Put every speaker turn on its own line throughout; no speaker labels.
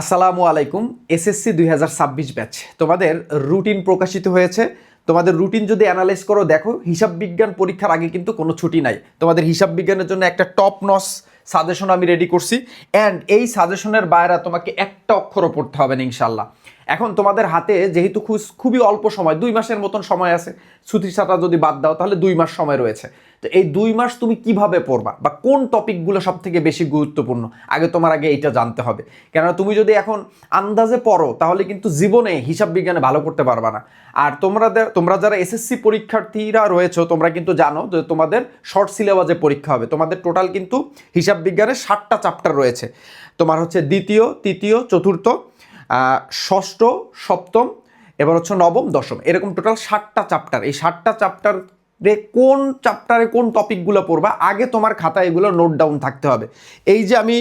আসসালামু আলাইকুম। SSC 2026 batch তোমাদের রুটিন প্রকাশিত হয়েছে। তোমাদের রুটিন যদি অ্যানালাইজ করো, দেখো হিসাব বিজ্ঞান পরীক্ষার আগে কিন্তু কোনো ছুটি নাই। তোমাদের হিসাব বিজ্ঞানের জন্য একটা টপ নচ সাজেশন আমি রেডি করছি, অ্যান্ড এই সাজেশনের বাইরে তোমাকে একটা অক্ষরও পড়তে হবে না ইনশাল্লাহ। এখন তোমাদের হাতে যেহেতু খুবই অল্প সময়, 2 মাসের মতন সময় আছে, ছুটি ছাটা যদি বাদ দাও তাহলে 2 মাস সময় রয়েছে। তো এই 2 মাস তুমি কিভাবে পড়বা বা কোন টপিকগুলো সব থেকে বেশি গুরুত্বপূর্ণ আগে এইটা জানতে হবে। কেননা তুমি যদি এখন আন্দাজে পড়ো তাহলে কিন্তু জীবনে হিসাব বিজ্ঞানে ভালো করতে পারবা না। আর তোমরা যারা এসএসসি পরীক্ষার্থীরা রয়েছো, তোমরা কিন্তু জানো যে তোমাদের শর্ট সিলেবাসে পরীক্ষা হবে। তোমাদের টোটাল কিন্তু হিসাব বিজ্ঞানের 7টা চ্যাপ্টার রয়েছে। তোমার হচ্ছে দ্বিতীয়, তৃতীয়, চতুর্থ, ষষ্ঠ, সপ্তম, এবার হচ্ছে নবম, দশম, এরকম টোটাল 7টা চ্যাপ্টার। এই 7টা চ্যাপ্টারে কোন চ্যাপ্টারে কোন টপিকগুলো পড়বা আগে তোমার খাতায় এগুলো নোট ডাউন থাকতে হবে। এই যে আমি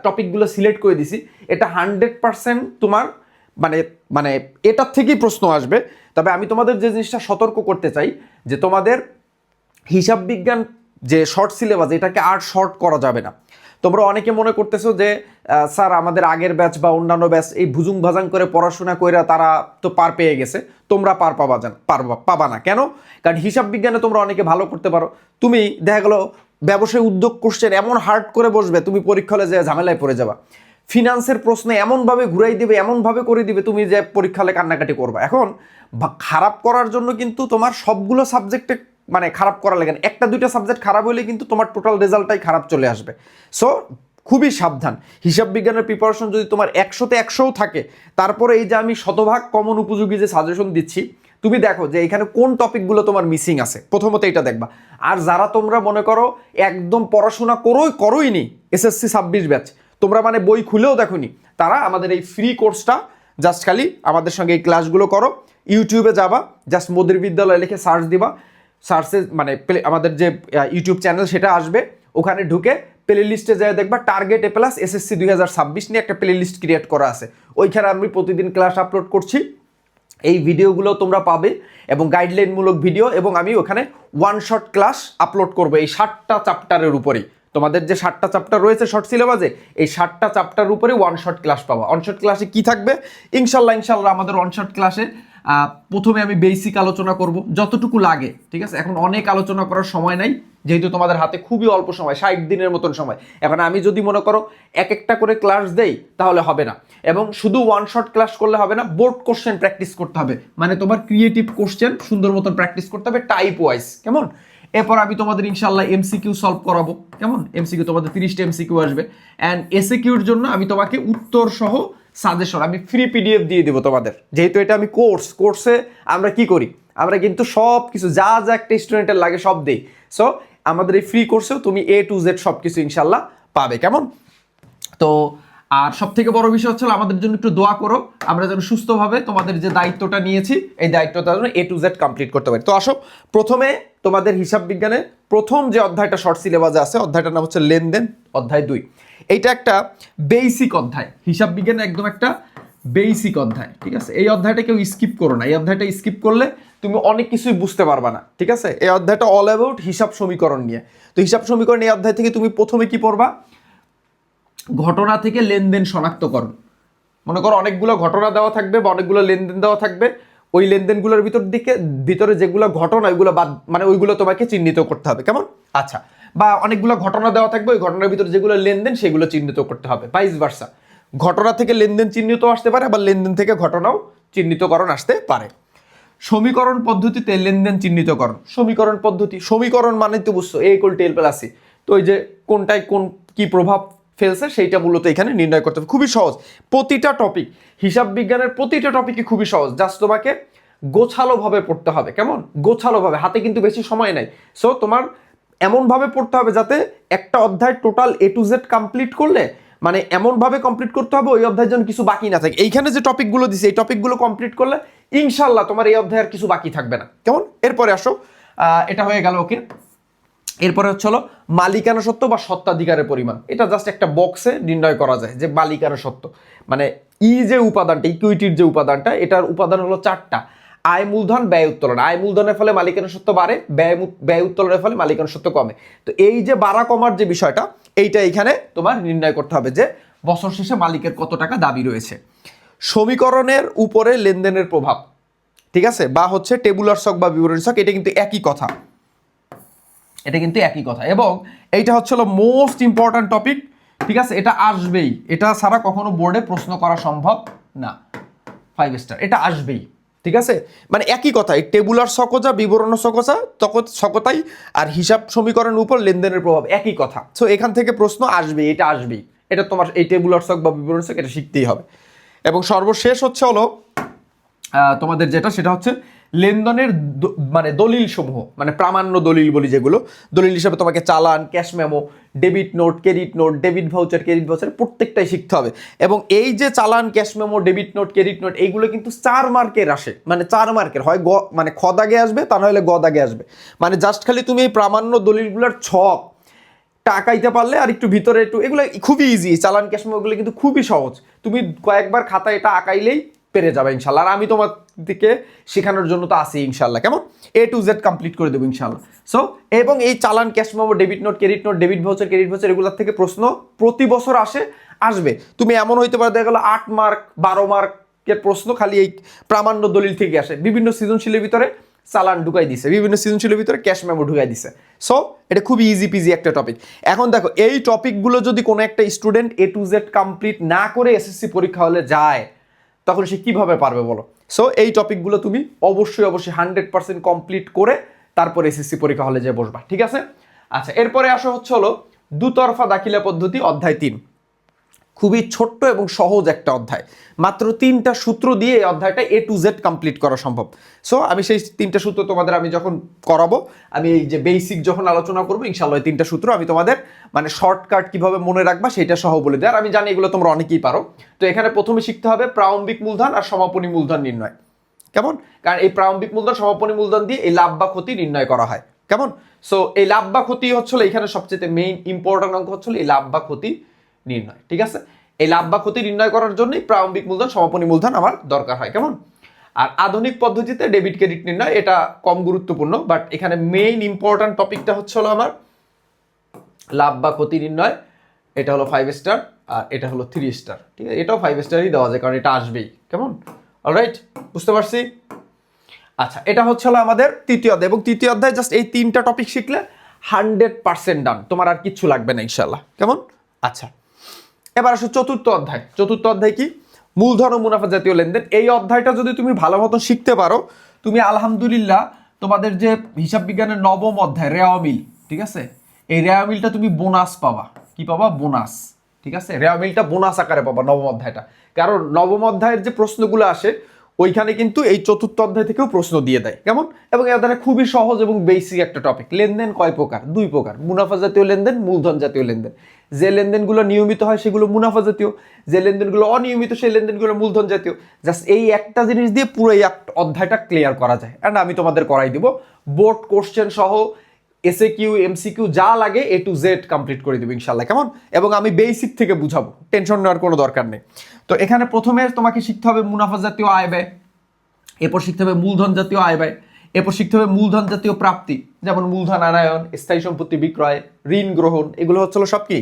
টপিকগুলো সিলেক্ট করে দিছি, এটা 100% তোমার মানে মানে এটার থেকেই প্রশ্ন আসবে। তবে আমি তোমাদের যে জিনিসটা সতর্ক করতে চাই যে তোমাদের হিসাব বিজ্ঞান যে শর্ট সিলেবাস, এটাকে আর শর্ট করা যাবে না। তোমরা অনেকে মনে করতেছো যে স্যার আমাদের আগের ব্যাচ বা অন্যান্য ব্যাচ এই ভুজুং ভাজাং করে পড়াশোনা করে তারা তো পার পেয়ে গেছে, তোমরা পাবা না। কেন? কারণ হিসাব বিজ্ঞানে তোমরা অনেকে ভালো করতে পারো। তুমি দেখা গেলো ব্যবসায় উদ্যোগ কোশ্চেন এমন হার্ড করে বসবে, তুমি পরীক্ষা হলে যে ঝামেলায় পড়ে যাবা। ফিনান্সের প্রশ্নে এমনভাবে ঘুরাই দিবে, এমনভাবে করে দিবে, তুমি যে পরীক্ষা হলে কান্নাকাটি করবা। এখন খারাপ করার জন্য কিন্তু তোমার সবগুলো সাবজেক্টে মানে খারাপ করা লাগে না, একটা দুইটা সাবজেক্ট খারাপ হলে কিন্তু তোমার টোটাল রেজাল্টটাই খারাপ চলে আসবে। সো খুবই সাবধান। হিসাব বিজ্ঞানের প্রিপারেশন যদি তোমার 100তে 100ও থাকে, তারপরে এই যে আমি শতভাগ কমন উপযোগী যে সাজেশন দিচ্ছি, তুমি দেখো যে এখানে কোন টপিকগুলো তোমার মিসিং আছে, প্রথমত এটা দেখবা। আর যারা তোমরা মনে করো একদম পড়াশোনা করোই নি, এসএসসি 26 ব্যাচ, তোমরা মানে বই খুলেও দেখোনি, তারা আমাদের এই ফ্রি কোর্সটা জাস্ট খালি আমাদের সঙ্গে এই ক্লাসগুলো করো। ইউটিউবে যাবা, জাস্ট মোদের বিদ্যালয় লিখে সার্চ দিবা, সার্চে মানে আমাদের যে ইউটিউব চ্যানেল সেটা আসবে, ওখানে ঢুকে প্লে লিস্টে যায় দেখবা টার্গেট এ প্লাস এসএসসি 2026 নিয়ে একটা প্লে লিস্ট ক্রিয়েট করা আছে। ওইখানে আমি প্রতিদিন ক্লাস আপলোড করছি, এই ভিডিওগুলো তোমরা পাবে এবং গাইডলাইনমূলক ভিডিও, এবং আমি ওখানে ওয়ান শট ক্লাস আপলোড করবো এই 7টা চ্যাপ্টারের উপরেই। তোমাদের যে 7টা চ্যাপ্টার রয়েছে শর্ট সিলেবাসে, এই 7টা চ্যাপ্টারের উপরে ওয়ান শট ক্লাস পাবা। ওয়ান শট ক্লাসে কি থাকবে? ইনশাল্লাহ আমাদের ওয়ান শট ক্লাসে প্রথমে আমি বেসিক আলোচনা করব যতটুকু লাগে, ঠিক আছে? এখন অনেক আলোচনা করার সময় নাই, যেহেতু তোমাদের হাতে খুবই অল্প সময়, 60 দিনের মতন সময়। এখন আমি যদি মনে করো একটা করে ক্লাস দেই তাহলে হবে না, এবং শুধু ওয়ান শট ক্লাস করলে হবে না, বোর্ড কোশ্চেন প্র্যাকটিস করতে হবে। মানে তোমার ক্রিয়েটিভ কোশ্চেন সুন্দর মতন প্র্যাকটিস করতে হবে টাইপ ওয়াইজ, কেমন? এরপর আমি তোমাদের ইনশাল্লাহ এমসিকিউ সলভ করাবো, কেমন? এমসিকিউ তোমাদের 30টা এমসিকিউ আসবে, অ্যান্ড এসএকিউর জন্য আমি তোমাকে উত্তর সহ সাজেশন আমি ফ্রি পিডিএফ দিয়ে দিব তোমাদের। যেহেতু এটা আমি কোর্সে আমরা কি করি, আমরা কিন্তু সব কিছু যা যা একটা স্টুডেন্টের লাগে সব দেই। সো আমাদের এই ফ্রি কোর্সেও তুমি A to Z সব কিছু ইনশাল্লাহ পাবে, কেমন? তো আর সব থেকে বড় বিষয় হচ্ছে আমাদের জন্য একটু দোয়া করো, আমরা যেন সুস্থভাবে তোমাদের যে দায়িত্বটা নিয়েছি এই দায়িত্বটা যেন A to Z কমপ্লিট করতে পারি। তো আসো, প্রথমে তোমাদের হিসাব বিজ্ঞানের প্রথম যে অধ্যায়টা শর্ট সিলেবাসে আছে, অধ্যায়টার নাম হচ্ছে লেনদেন, অধ্যায় 2। এইটা একটা বেসিক অধ্যায়, হিসাব বিজ্ঞানের একদম একটা বেসিক অধ্যায়, ঠিক আছে? এই অধ্যায়টা কেউ স্কিপ করো না, এই অধ্যায়টা স্কিপ করলে তুমি অনেক কিছুই বুঝতে পারবা না, ঠিক আছে? এই অধ্যায়টা অল অ্যাবাউট হিসাব সমীকরণ নিয়ে। তো হিসাব সমীকরণ এই অধ্যায় থেকে তুমি প্রথমে কি পড়বা? ঘটনা থেকে লেনদেন শনাক্তকরণ। মনে করো অনেকগুলো ঘটনা দেওয়া থাকবে বা অনেকগুলো লেনদেন দেওয়া থাকবে, ওই লেনদেনগুলোর ভিতরে যেগুলো ঘটনা ওইগুলো বাদ, মানে ওইগুলো তোমাকে চিহ্নিত করতে হবে, কেমন? আচ্ছা, বা অনেকগুলো ঘটনা দেওয়া থাকবে, ওই ঘটনার ভিতরে যেগুলো লেনদেন সেগুলো চিহ্নিত করতে হবে, ভাইস ভার্সা। ঘটনা থেকে লেনদেন চিহ্নিত আসতে পারে, আবার লেনদেন থেকে ঘটনাও চিহ্নিতকরণ আসতে পারে। সমীকরণ পদ্ধতিতে লেনদেন চিহ্নিতকরণ। সমীকরণ মানে তো বুঝছো A = L+C। তো ওই যে কোনটায় কোন কি প্রভাব ফেলছে সেইটা মূলত এখানে নির্ণয় করতে হবে। খুবই সহজ, প্রতিটা টপিক, হিসাব বিজ্ঞানের প্রতিটা টপিকই খুবই সহজ, জাস্ট তোমাকে গোছালোভাবে পড়তে হবে, কেমন? গোছালোভাবে, হাতে কিন্তু বেশি সময় নাই। সো তোমার এমনভাবে পড়তে হবে যাতে একটা অধ্যায় total A to Z complete করলে, মানে এমনভাবে কমপ্লিট করতে হবে ওই অধ্যায়ের জন্য কিছু বাকি না থাকে। এইখানে যে টপিকগুলো দিছে এই টপিকগুলো কমপ্লিট করলে ইনশাল্লাহ তোমার এই অধ্যায় আর কিছু বাকি থাকবে না, কেমন? এরপরে আসো, এটা হয়ে গেল, ওকে। এরপরে হচ্ছে হলো মালিকানা সত্ত্ব বা সত্ত্বাধিকারের পরিমাণ। এটা জাস্ট একটা বক্সে নির্ণয় করা যায় যে মালিকানা সত্ত্ব মানে যে উপাদানটা, ইকুইটির যে উপাদানটা, এটার উপাদান হলো 4টা: আয় মূলধন, ব্যয় উত্তোলন। আয় মূলধনের ফলে মালিকানা সত্ত্ব বাড়ে, ব্যয় উত্তোলনের ফলে মালিকানা সত্ত্ব কমে। তো এই যে বাড়া কমার যে বিষয়টা, এইটা এখানে তোমার নির্ণয় করতে হবে যে বছর শেষে মালিকের কত টাকা দাবি রয়েছে। সমীকরণের উপরে লেনদেনের প্রভাব, ঠিক আছে, বা হচ্ছে টেবুলার ছক বা বিবরণী ছক, এটা কিন্তু একই কথা, এটা কিন্তু একই কথা। এবং এইটা হচ্ছে মোস্ট ইম্পর্ট্যান্ট টপিক, ঠিক আছে, এটা আসবেই, এটা ছাড়া কখনো বোর্ডে প্রশ্ন করা সম্ভব না। 5 স্টার, এটা আসবেই, ঠিক আছে, মানে একই কথা, এই টেবুলার ছকজা বিবরণ ছকজা ছকতাই আর হিসাব সমীকরণের উপর লেনদেনের প্রভাব একই কথা। সো এখান থেকে প্রশ্ন আসবেই, এটা আসবেই, এটা তোমার এই টেবুলার ছক বা বিবরণ ছক এটা শিখতেই হবে। এবং সর্বশেষ হচ্ছে তোমাদের যেটা, সেটা হচ্ছে লেনদেনের মানে দলিল সমূহ, মানে প্রামাণ্য দলিল বলি যেগুলো, দলিল হিসাবে তোমাকে চালান, cash memo, debit note, credit note, debit voucher, credit voucher প্রত্যেকটাই শিখতে হবে। এবং এই যে চালান, cash memo, debit note, credit note, এইগুলো কিন্তু 4 মার্কের আসে, মানে 4 মার্কের হয়, মানে খ দাগে আসবে, তা নাহলে গ দাগে আসবে। মানে জাস্ট খালি তুমি এই প্রামাণ্য দলিলগুলোর ছক টাকাইতে পারলে আর একটু ভিতরে একটু, এগুলো খুবই ইজি, চালান ক্যাশ মেমোগুলো কিন্তু খুবই সহজ, তুমি কয়েকবার খাতায় এটা আঁকাইলেই পেরে যাবে ইনশাল্লাহ। আর আমি তোমার দিকে শেখানোর জন্য তো আছি ইনশাল্লাহ, কেমন, A to Z কমপ্লিট করে দেবো ইনশাল্লাহ। সো এবং এই চালান, cash memo, debit note, credit note, debit voucher, credit voucher, এগুলোর থেকে প্রশ্ন প্রতি বছর আসবে। তুমি এমন হইতে পারে দেখা গেলো 8 মার্ক 12 মার্কের প্রশ্ন খালি এই প্রামাণ্য দলিল থেকে আসে, বিভিন্ন সৃজনশীলের ভিতরে চালান ঢুকাই দিছে, বিভিন্ন সৃজনশীলের ভিতরে ক্যাশ মেমো ঢুকাই দিছে। সো এটা খুবই ইজি পিজি একটা টপিক। এখন দেখো এই টপিকগুলো যদি কোনো একটা student A to Z complete না করে এসএসসি পরীক্ষা হলে যায়, তখন সে কিভাবে পারবে বলো। সো এই টপিকগুলো তুমি অবশ্যই 100% কমপ্লিট করে তারপর এসএসসি পরীক্ষা হলে যে বসবা, ঠিক আছে। আচ্ছা, এরপরে আসা হচ্ছে দুতরফা দাখিলা পদ্ধতি অধ্যায় 3। খুবই ছোট্ট এবং সহজ একটা অধ্যায়, মাত্র 3টা সূত্র দিয়ে এই অধ্যায়টা A to Z কমপ্লিট করা সম্ভব। সো আমি সেই 3টা সূত্র তোমাদের আমি যখন করাবো, আমি এই যে বেসিক যখন আলোচনা করবো ইনশাআল্লাহ 3টা সূত্র আমি তোমাদের মানে শর্টকাট কিভাবে মনে রাখবা সেটা সহ বলে দেয়। আর আমি জানি এগুলো তোমরা অনেকেই পারো। তো এখানে প্রথমে শিখতে হবে প্রারম্ভিক মূলধন আর সমাপনী মূলধন নির্ণয়, কেমন, কারণ এই প্রারম্ভিক মূলধন সমাপনী মূলধন দিয়ে এই লাভ বা ক্ষতি নির্ণয় করা হয়, কেমন। সো এই লাভ বা ক্ষতি হচ্ছিল এখানে সবচেয়ে মেইন ইম্পর্টেন্ট অঙ্ক হচ্ছিল এই লাভ বা ক্ষতি নির্ণয়, ঠিক আছে। এই লাভ বা ক্ষতি নির্ণয় করার জন্যই প্রারম্ভিক মূলধন সমাপনী মূলধন আমার দরকার হয়, কেমন। আর আধুনিক পদ্ধতিতে ডেবিট ক্রেডিট নির্ণয় এটা কম গুরুত্বপূর্ণ, বাট এখানে মেইন ইম্পর্টেন্ট টপিকটা হচ্ছে আমার লাভ বা ক্ষতি নির্ণয়। এটা হলো 5 স্টার আর এটা হলো 3 স্টার, ঠিক আছে, এটাও 5 স্টারই দেওয়া যায় কারণ এটা আসবেই, কেমন। অলরাইট, বুঝতে পারছি। আচ্ছা, এটা হচ্ছে আমাদের তৃতীয় অধ্যায়, এবং তৃতীয় অধ্যায় জাস্ট এই 3টা টপিক শিখলে 100% ডান, তোমার আর কিচ্ছু লাগবে না ইনশাআল্লাহ, কেমন। আচ্ছা, এবার আসো চতুর্থ অধ্যায়। চতুর্থ অধ্যায় কি? মূলধন ও মুনাফা জাতীয় লেনদেন। এই অধ্যায়টা যদি তুমি ভালো মতো শিখতে পারো, তুমি আলহামদুলিল্লাহ তোমাদের যে হিসাব বিজ্ঞানের নবম অধ্যায় রেওয়ামিল, ঠিক আছে, এই রেওয়ামিলটা তুমি বোনাস পাবা। কি পাবা? বোনাস, ঠিক আছে, রেওয়ামিলটা বোনাস আকারে পাবা নবম অধ্যায়টা, কারণ নবম অধ্যায়ের যে প্রশ্নগুলো আসে ওইখানে কিন্তু এই চতুর্থ অধ্যায় থেকেও প্রশ্ন দিয়ে দেয়, কেমন। এবং এই অধ্যায়টা খুবই সহজ এবং বেসিক একটা টপিক। লেনদেন কয় প্রকার? 2 প্রকার, মুনাফা জাতীয় লেনদেন, মূলধন জাতীয় লেনদেন। যে লেনদেনগুলো নিয়মিত হয় সেগুলো মুনাফা জাতীয়, যে লেনদেনগুলো অনিয়মিত সেই লেনদেনগুলো মূলধন জাতীয়। জাস্ট এই একটা জিনিস দিয়ে পুরো এই অধ্যায়টা ক্লিয়ার করা যায়, অ্যান্ড আমি তোমাদের করাই দিব বোর্ড কোশ্চেন সহ SAQ MCQ যা লাগে A to Z কমপ্লিট করে দেবো ইনশাল্লাহ, কেমন। এবং আমি বেসিক থেকে বুঝাবো, টেনশন নেওয়ার কোনো দরকার নেই। তো এখানে প্রথমে তোমাকে শিখতে হবে মুনাফা জাতীয় আয় ব্যয়, এরপর শিখতে হবে মূলধন জাতীয় আয় ব্যয়, এরপর শিখতে হবে মূলধন জাতীয় প্রাপ্তি, যেমন মূলধন আনায়ন, স্থায়ী সম্পত্তি বিক্রয়, ঋণ গ্রহণ, এগুলো হচ্ছে সব কি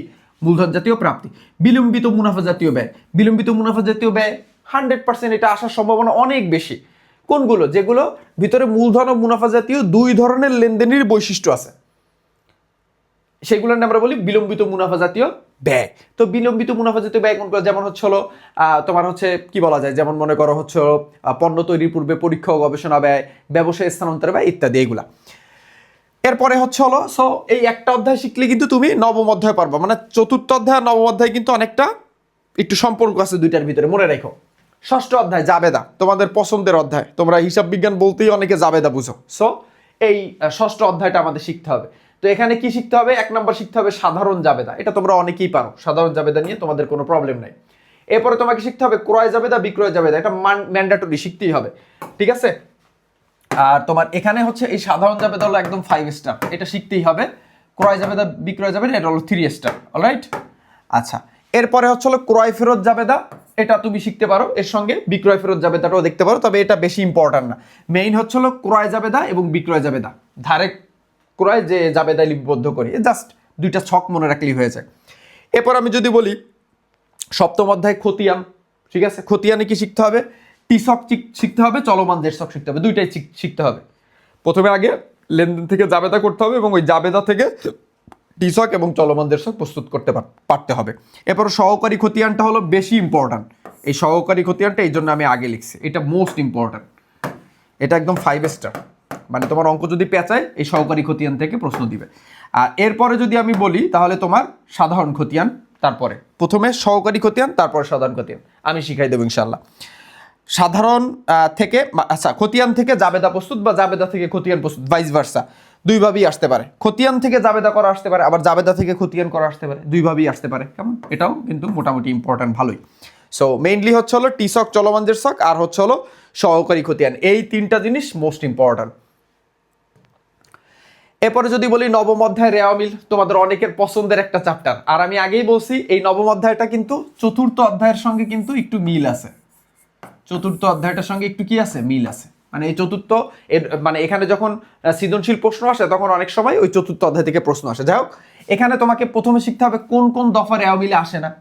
মূলধন জাতীয় প্রাপ্তি। বিলম্বিত মুনাফা জাতীয় ব্যয়, বিলম্বিত মুনাফা জাতীয় ব্যয় 100% এটা আসার সম্ভাবনা অনেক বেশি। কোনগুলো? যেগুলো ভিতরে মূলধন ও মুনাফা জাতীয় 2 ধরনের লেনদেনের বৈশিষ্ট্য আছে, সেগুলো আমরা বলি বিলম্বিত মুনাফা জাতীয় ব্যয়। তো বিলম্বিত মুনাফা জাতীয় ব্যয় কোনগুলো? যেমন হচ্ছে তোমার হচ্ছে কি বলা যায়, যেমন মনে করো হচ্ছে পণ্য তৈরির পূর্বে পরীক্ষা ও গবেষণা ব্যয়, ব্যবসায় স্থানান্তর ব্যয় ইত্যাদি, এগুলা। এরপরে হচ্ছে সো এই একটা অধ্যায় শিখলে কিন্তু তুমি নবম অধ্যায় পারবা, মানে চতুর্থ অধ্যায় আর নবম অধ্যায় কিন্তু অনেকটা একটু সম্পর্ক আছে দুইটার ভিতরে, মনে রাখো। ষষ্ঠ অধ্যায় জাবেদা, তোমাদের পছন্দের অধ্যায়, তোমরা হিসাব বিজ্ঞান বলতেই অনেকে জাবেদা বুঝো। সো এই ষষ্ঠ অধ্যায়টা আমাদের শিখতে হবে। তো এখানে কি শিখতে হবে? 1 নম্বর শিখতে হবে সাধারণ জাবেদা, এটা তোমরা অনেকেই পারো, সাধারণ জাবেদা নিয়ে তোমাদের কোনো প্রবলেম নাই। এরপরে তোমাকে শিখতে হবে ক্রয় জাবেদা, বিক্রয় জাবেদা, এটা ম্যান্ডেটরি শিখতেই হবে, ঠিক আছে। আর তোমার এখানে হচ্ছে এই সাধারণ জাবেদা হলো একদম 5 স্টার, এটা শিখতেই হবে। ক্রয় জাবেদা, বিক্রয় জাবেদা এটা হলো 3 স্টার, অলরাইট। আচ্ছা, এরপরে হচ্ছে ক্রয় ফেরত জাবেদা, এটা তুমি শিখতে পারো, এর সঙ্গে বিক্রয় ফেরত জাবেদাটাও দেখতে পারো, তবে এটা বেশি ইম্পর্টেন্ট না। মেইন হচ্ছে ক্রয় জাবেদা এবং বিক্রয় জাবেদা, ধারে ক্রয় যে জাবেদায় লিপিবদ্ধ করি, জাস্ট 2টা ছক মনে রাখলেই হয়ে যায়। এরপর আমি যদি বলি সপ্তম অধ্যায় খতিয়ান, ঠিক আছে? খতিয়ানে কি শিখতে হবে? টিসক শিখতে হবে, চলমান জেরসক শিখতে হবে, দুইটাই শিখতে হবে। প্রথমে আগে লেনদেন থেকে জাবেদা করতে হবে এবং ওই জাবেদা থেকে টিসক এবং চলমান জেরসক প্রস্তুত করতে পারতে হবে। এরপর সহকারী খতিয়ানটা হলো বেশি ইম্পর্ট্যান্ট। এই সহকারী খতিয়ানটা এই জন্য আমি আগে লিখছি, এটা মোস্ট ইম্পর্ট্যান্ট, এটা একদম 5 স্টার। মানে তোমার অঙ্ক যদি পেঁচায় এই সহকারী খতিয়ান থেকে প্রশ্ন দিবে। আর এরপরে যদি আমি বলি তাহলে তোমার সাধারণ খতিয়ান, তারপরে প্রথমে সহকারী খতিয়ান, তারপর সাধারণ খতিয়ান আমি শিখাই দেবো ইনশাল্লাহ। সাধারণ থেকে আচ্ছা খতিয়ান থেকে জাবেদা প্রস্তুত বা জাবেদা থেকে খতিয়ান প্রস্তুত, ভাইস ভার্সা, দুইভাবেই আসতে পারে। খতিয়ান থেকে জাবেদা করা আসতে পারে, আবার জাবেদা থেকে খতিয়ান করা আসতে পারে, দুইভাবেই আসতে পারে। কেমন? এটাও কিন্তু মোটামুটি ইম্পর্ট্যান্ট, ভালোই। সো মেইনলি হচ্ছে হলো টিসক, চলমান জেরসক, আর হচ্ছে হলো সহকারী খতিয়ান, এই তিনটা জিনিস মোস্ট ইম্পর্ট্যান্ট। এরপরে যদি বলি নবম অধ্যায় রেওয়ামিল, তোমাদের অনেকের পছন্দের একটা চ্যাপ্টার। আর আমি আগেই বলছি এই নবম অধ্যায়টা কিন্তু চতুর্থ অধ্যায়ের সঙ্গে কিন্তু একটু মিল আছে, চতুর্থ অধ্যায়টার সঙ্গে একটু কি আছে, মিল আছে। মানে এই চতুর্থ এর মানে এখানে যখন সৃজনশীল প্রশ্ন আসে তখন অনেক সময় ওই চতুর্থ অধ্যায় থেকে প্রশ্ন আসে। যাই হোক, এখানে তোমাকে প্রথমে শিখতে হবে কোন কোন দফা রেওয়ামিলে আসে না।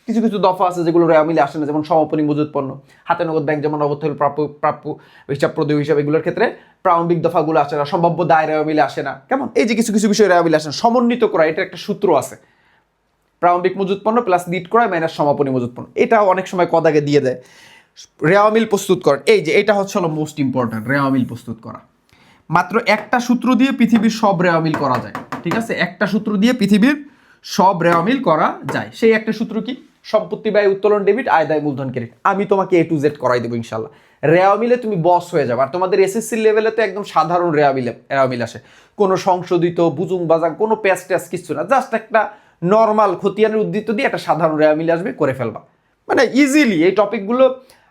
কিছু কিছু দফা আছে যেগুলো রেওয়ামিলে আসে না, যেমন সমাপনী মজুদ পণ্য, হাতে নগদ ব্যাংক যেমন অবর্তমানে প্রাপ্য হিসাব প্রদেয় হিসাব, এগুলোর ক্ষেত্রে প্রারম্ভিক দফাগুলো আসে না। সম্ভাব্য দায় রেওয়ামিলে আসে না। কেমন? এই যে কিছু কিছু বিষয় রেওয়ামিলে আসে না, সমন্বিত করা, এটা একটা সূত্র আছে, প্রারম্ভিক মজুদ পণ্য প্লাস নিট ক্রয় মাইনাস সমাপনী মজুদ পণ্য, এটা অনেক সময় কদাগে দিয়ে দেয়। রেওয়ামিল প্রস্তুত করেন, এই যে এটা হচ্ছে হলো মোস্ট ইম্পর্ট্যান্ট, রেওয়ামিল প্রস্তুত করা। মাত্র একটা সূত্র দিয়ে পৃথিবীর সব রেওয়ামিল করা যায়, ঠিক আছে? একটা সূত্র দিয়ে পৃথিবীর সব রেওয়ামিল করা যায়। সেই একটা সূত্র কি? সম্পত্তি ব্যয় উত্তোলন ডেবিট, আয় দায় মূলধন ক্রেডিট। আমি তোমাকে A to Z করাই দেবো ইনশাল্লাহ। রেওয়ামিলে তুমি বস হয়ে যাবে। আর তোমাদের এসএসসি লেভেলে তো একদম সাধারণ রেওয়ামিল আসে, কোনো সংশোধিত বুজুং বাজাং কোনো প্যাচ ট্যাচ কিছু না, জাস্ট একটা নর্মাল খতিয়ানের উদ্ধৃত দিয়ে একটা সাধারণ রেওয়ামিল আসবে, করে ফেলবা। মানে ইজিলি এই টপিকগুলো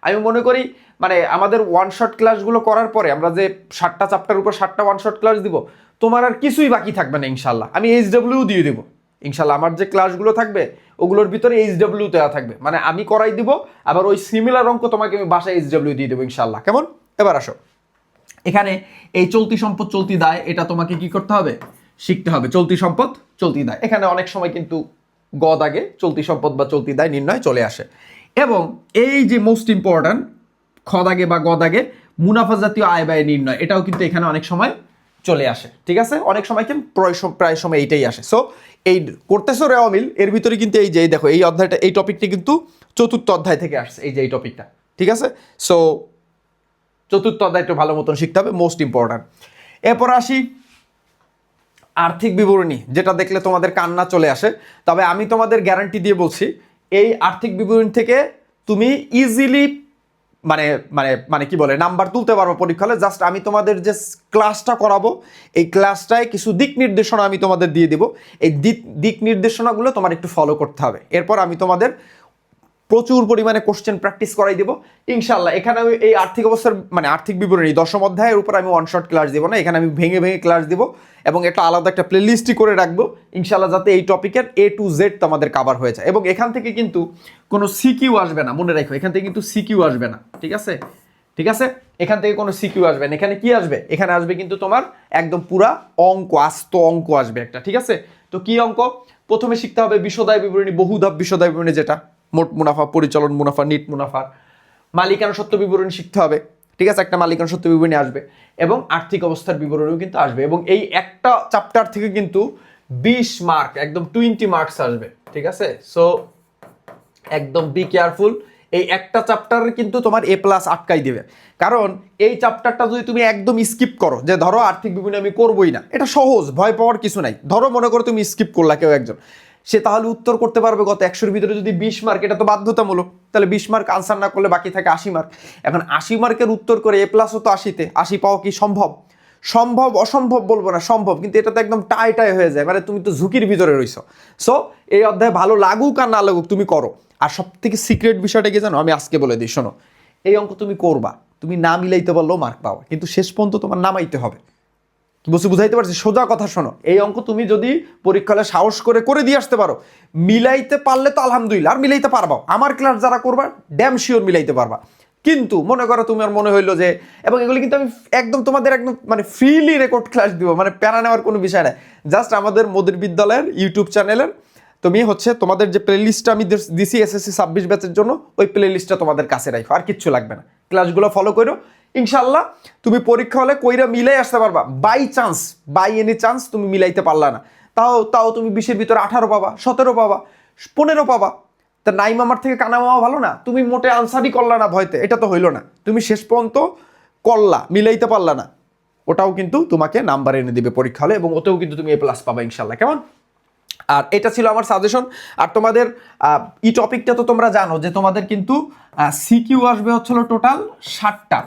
আমি মনে করি মানে আমাদের ওয়ান শট ক্লাসগুলো করার পরে আমরা যে 7টা চ্যাপ্টার উপর 7টা ওয়ান শট ক্লাস দিব, তোমার আর কিছুই বাকি থাকবে না ইনশাল্লাহ। আমি এইচডব্লিউ দিয়ে দেবো ইনশাল্লাহ। আমার যে ক্লাসগুলো থাকবে ওগুলোর ভিতরে এইচডব্লিউ দেওয়া থাকবে, মানে আমি করাই দিব, আবার ওই সিমিলার অঙ্ক তোমাকে আমি বাসায় এইচডব্লিউ দিয়ে দেবো ইনশাল্লাহ। কেমন? এবার আসো, এখানে এই চলতি সম্পদ চলতি দায়, এটা তোমাকে কি করতে হবে? শিখতে হবে। চলতি সম্পদ চলতি দায়, এখানে অনেক সময় কিন্তু গদ আগে চলতি সম্পদ বা চলতি দায় নির্ণয় চলে আসে। এবং এই যে মোস্ট ইম্পর্ট্যান্ট খদ আগে বা গদ আগে মুনাফা জাতীয় আয় ব্যয় নির্ণয়, এটাও কিন্তু এখানে অনেক সময় চলে আসে, ঠিক আছে? অনেক সময় কিন্তু প্রায় সময় এইটাই আসে। সো এই করতেছো রেওয়ামিল, এর ভিতরে কিন্তু এই যে দেখো এই অধ্যায়টা, এই টপিকটি কিন্তু চতুর্থ অধ্যায় থেকে আসছে, এই যে এই টপিকটা, ঠিক আছে? সো চতুর্থ অধ্যায় একটু ভালো মতন শিখতে হবে, মোস্ট ইম্পর্ট্যান্ট। এরপর আসি আর্থিক বিবরণী, যেটা দেখলে তোমাদের কান্না চলে আসে। তবে আমি তোমাদের গ্যারান্টি দিয়ে বলছি এই আর্থিক বিবরণী থেকে তুমি ইজিলি মানে মানে মানে কি বলে নাম্বার তুলতে পারবো পরীক্ষা হলে। জাস্ট আমি তোমাদের যে ক্লাসটা করাবো এই ক্লাসটায় কিছু দিক নির্দেশনা আমি তোমাদের দিয়ে দিব, এই দিক নির্দেশনাগুলো তোমার একটু ফলো করতে হবে। এরপর আমি তোমাদের প্রচুর পরিমাণে কোশ্চেন প্র্যাকটিস করাই দেবো ইনশাল্লাহ। এখানে আমি এই আর্থিক অবস্থার মানে আর্থিক বিবরণী 10ম অধ্যায়ের উপর আমি ওয়ান শট ক্লাস দিব না, এখানে আমি ভেঙে ভেঙে ক্লাস দিব এবং এটা আলাদা একটা প্লেলিস্টই করে রাখবো ইনশাল্লাহ, যাতে এই টপিকের A to Z তোমাদের কাভার হয়ে যায়। এবং এখান থেকে কিন্তু কোনো সিকিউ আসবে না, মনে রাখো, এখান থেকে কিন্তু সিকিউ আসবে না, ঠিক আছে? ঠিক আছে, এখান থেকে কোনো সিকিউ আসবে না। এখানে কি আসবে? এখানে আসবে কিন্তু তোমার একদম পুরা অঙ্ক, আস্ত অঙ্ক আসবে একটা, ঠিক আছে? তো কি অঙ্ক? প্রথমে শিখতে হবে বিশদায় বিবরণী, বহুধাপ বিশদায় বিবরণী, যেটা মোট মুনাফা, পরিচালন মুনাফা, নিট মুনাফার মালিকানা সত্ত্ব বিবরণী শিখতে হবে, ঠিক আছে? একটা মালিকানা সত্ত্ব বিবরণী আসবে এবং আর্থিক অবস্থার বিবরণীও কিন্তু আসবে। এবং এই একটা চ্যাপ্টার থেকে কিন্তু 20 মার্ক, একদম 20 মার্কস আসবে, ঠিক আছে? সো একদম বি কেয়ারফুল। এই একটা চ্যাপ্টারে কিন্তু তোমার A+ আটকাই দেবে। কারণ এই চ্যাপ্টারটা যদি তুমি একদম স্কিপ করো, যে ধরো আর্থিক বিবরণী আমি করবোই না, এটা সহজ, ভয় পাওয়ার কিছু নাই। ধরো মনে করো তুমি স্কিপ করলা কেউ একজন, সে তাহলে উত্তর করতে পারবে কত? 100-র ভিতরে যদি 20 মার্ক, এটা তো বাধ্যতামূলক, তাহলে 20 মার্ক আনসার না করলে বাকি থাকে 80 মার্ক। এখন 80 মার্কের উত্তর করে A+ হতো 80-তে, 80 পাওয়া কি সম্ভব? সম্ভব, অসম্ভব বলবো না, সম্ভব, কিন্তু এটা তো একদম টাই হয়ে যায়, মানে তুমি তো ঝুঁকির ভিতরে রইছো। সো এই অধ্যায় ভালো লাগুক আর না লাগুক তুমি করো। আর সব থেকে সিক্রেট বিষয়টা কি জানো? আমি আজকে বলে দিই, শোনো, এই অঙ্ক তুমি করবা, তুমি না মিলাইতে পারলেও মার্ক পাওয়া, কিন্তু শেষ পর্যন্ত তোমার নামাইতে হবে। কি বলছি বুঝাইতে পারছি? সোজা কথা শোনো, এই অঙ্ক তুমি যদি পরীক্ষা হলে সাহস করে দিয়ে আসতে পারো, মিলাইতে পারলে তো আলহামদুলিল্লাহ, আর মিলাইতে পারবা, আমার ক্লাস যারা করবা ড্যাম শিওর মিলাইতে পারবা। কিন্তু মনে করো তোমার মনে হইলো যে, এবং এগুলি কিন্তু আমি একদম তোমাদের একদম মানে ফ্রিলি রেকর্ড ক্লাস দিব, মানে প্যারা নেওয়ার কোনো বিষয় নাই। জাস্ট আমাদের মোদের বিদ্যালয়ের ইউটিউব চ্যানেলের তুমি হচ্ছে তোমাদের যে প্লে লিস্টটা আমি দিছি এসএসসি 26 ব্যাচের জন্য, ওই প্লে লিস্টটা তোমাদের কাছে রাখো, আর কিচ্ছু লাগবে না। ক্লাসগুলো ফলো করো, ইনশাল্লাহ তুমি পরীক্ষা হলে কইরা মিলাই আসতে পারবা। বাই এনি চান্স তুমি মিলাইতে পারলা না, তাও তুমি 20-এর ভিতরে 18 পাবা, 17 পাবা, 15 পাবা। তা নাই মামার থেকে কানা মামা ভালো না? তুমি মোটে আনসারই করলা না ভয়তে, এটা তো হইলো না। তুমি শেষ পর্যন্ত করলা, মিলাইতে পারলা না, ওটাও কিন্তু তোমাকে নাম্বার এনে দিবে পরীক্ষা হলে, এবং ওতেও কিন্তু তুমি A+ পাবা ইনশাল্লাহ। কেমন? আর এটা ছিল আমার সাজেশন। আর তোমাদের এই টপিকটা তো তোমরা জানো যে তোমাদের কিন্তু সিকিউ আসবে হচ্ছিল টোটাল 60টা।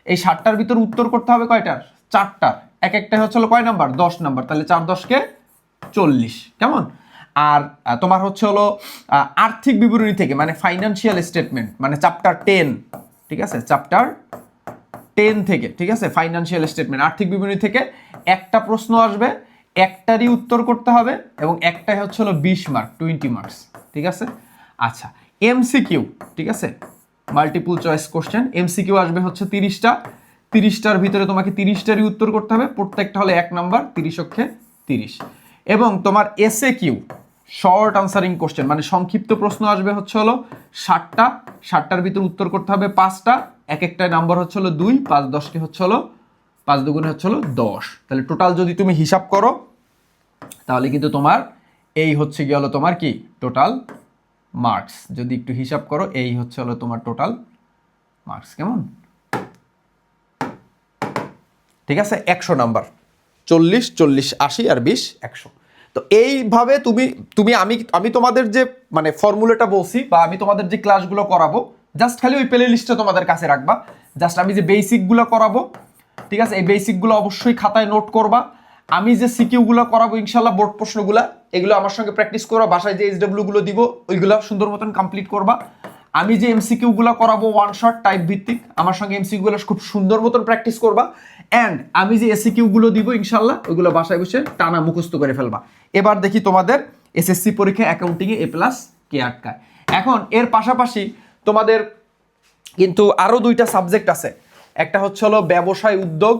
এই 60টার ভিতর উত্তর করতে হবে কয়টার? 4টার। এক একটা হচ্ছিল কয় নাম্বার? 10 নাম্বার। তাহলে 4 10 40। কেমন? আর তোমার হচ্ছে হলো আর্থিক বিবরণী থেকে, মানে ফাইন্যান্সিয়াল স্টেটমেন্ট, মানে চ্যাপ্টার 10, ঠিক আছে, চ্যাপ্টার 10 থেকে, ঠিক আছে, ফাইন্যান্সিয়াল স্টেটমেন্ট, আর্থিক বিবরণী থেকে একটা প্রশ্ন আসবে, একটারই উত্তর করতে হবে, এবং একটাই হচ্ছে হলো 20 মার্ক, 20 মার্কস, ঠিক আছে। আচ্ছা, এমসিকিউ, ঠিক আছে, মাল্টিপল চয়েস কোশ্চেন, এমসিকিউ আসবে হচ্ছে 30টা। 30টার ভিতরে তোমাকে 30টারই উত্তর করতে হবে, প্রত্যেকটা হলে 1 নাম্বার, 30 অক্ষে 30। এবং তোমার SA Q, short answering question, মানে সংক্ষিপ্ত প্রশ্ন আসবে হচ্ছে হলো 60টা। 60টার ভিতর উত্তর করতে হবে 5টা, এক একটা নাম্বার হচ্ছে হলো 2, 5 10 হচ্ছে হলো 5 দুগুণে হচ্ছে হলো 10। তাহলে টোটাল যদি তুমি হিসাব করো, তাহলে কিন্তু তোমার এই হচ্ছে গিয়ে হলো তোমার কি টোটাল মার্কস। যদি একটু হিসাব করো, এই হচ্ছে হলো তোমার টোটাল মার্কস। কেমন? ঠিক আছে, 100 নাম্বার, 40 40 80 আর 20 100। তো এইভাবে আমি তোমাদের যে মানে ফর্মুলাটা বলছি, বা আমি তোমাদের যে ক্লাসগুলো করাবো, জাস্ট খালি ওই প্লে লিস্টটা তোমাদের কাছে রাখবা। জাস্ট আমি যে বেসিকগুলো করাবো, ঠিক আছে, এই বেসিকগুলো অবশ্যই খাতায় নোট করবা। আমি যে সিকিউগুলো করাবো ইনশাল্লাহ, বোর্ড প্রশ্নগুলো, এগুলো আমার সঙ্গে প্র্যাকটিস করবা। বাসায় যে SW গুলো দিব, ওইগুলো সুন্দর মতন কমপ্লিট করবা। আমি যে MCQ গুলো করাবো ওয়ান শট টাইপ ভিত্তিক, আমার সঙ্গে MCQ গুলো খুব সুন্দর মতন প্র্যাকটিস করবা। অ্যান্ড আমি যে SCQ গুলো দিব ইনশাল্লাহ, ওইগুলো বাসায় বসে টানা মুখস্থ করে ফেলবা। এবার দেখি তোমাদের SSC পরীক্ষায় অ্যাকাউন্টিংয়ে A+ কে আটকায়। এখন এর পাশাপাশি তোমাদের কিন্তু আরো 2টা সাবজেক্ট আছে। একটা হচ্ছে হলো ব্যবসায় উদ্যোগ,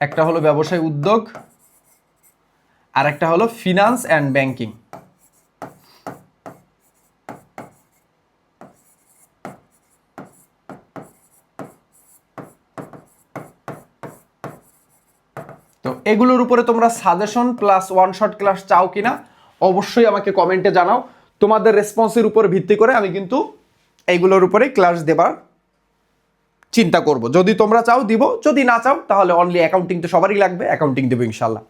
একটা হলো ব্যবসায় উদ্যোগ, আর একটা হলো ফিনান্স অ্যান্ড ব্যাংকিং। তো এগুলোর উপরে তোমরা suggestion plus one shot class চাও কিনা অবশ্যই আমাকে কমেন্টে জানাও। তোমাদের রেসপন্সের উপর ভিত্তি করে আমি কিন্তু এইগুলোর উপরে ক্লাস দেবার চিন্তা করব। যদি তোমরা চাও দিব, যদি না চাও তাহলে অনলি অ্যাকাউন্টিং তো সবারই লাগবে, অ্যাকাউন্টিং দেবো ইনশাল্লাহ।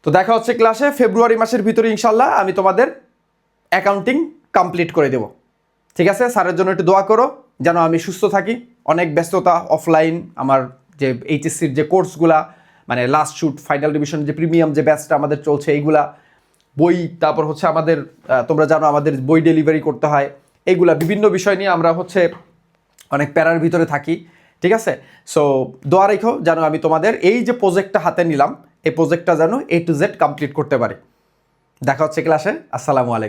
তো দেখা হচ্ছে ক্লাসে। ফেব্রুয়ারি মাসের ভিতরে ইনশাল্লাহ আমি তোমাদের অ্যাকাউন্টিং কমপ্লিট করে দেব। ঠিক আছে, স্যারের জন্য একটু দোয়া করো যেন আমি সুস্থ থাকি। অনেক ব্যস্ততা, অফলাইন আমার যে এইচএসসির যে কোর্সগুলা, মানে লাস্ট শুট, ফাইনাল রিভিশন, যে প্রিমিয়াম যে ব্যাচটা আমাদের চলছে, এইগুলা বই, তারপর হচ্ছে আমাদের তোমরা জানো আমাদের বই ডেলিভারি করতে হয়, এইগুলা বিভিন্ন বিষয় নিয়ে আমরা হচ্ছে অনেক প্যারার ভিতরে থাকি। ঠিক আছে, সো দোয়া রেখো যেন আমি তোমাদের এই যে প্রজেক্টটা হাতে নিলাম, এই প্রজেক্টটা যেন A to Z কমপ্লিট করতে পারি। দেখা হচ্ছে ক্লাসে। আসসালামু আলাইকুম।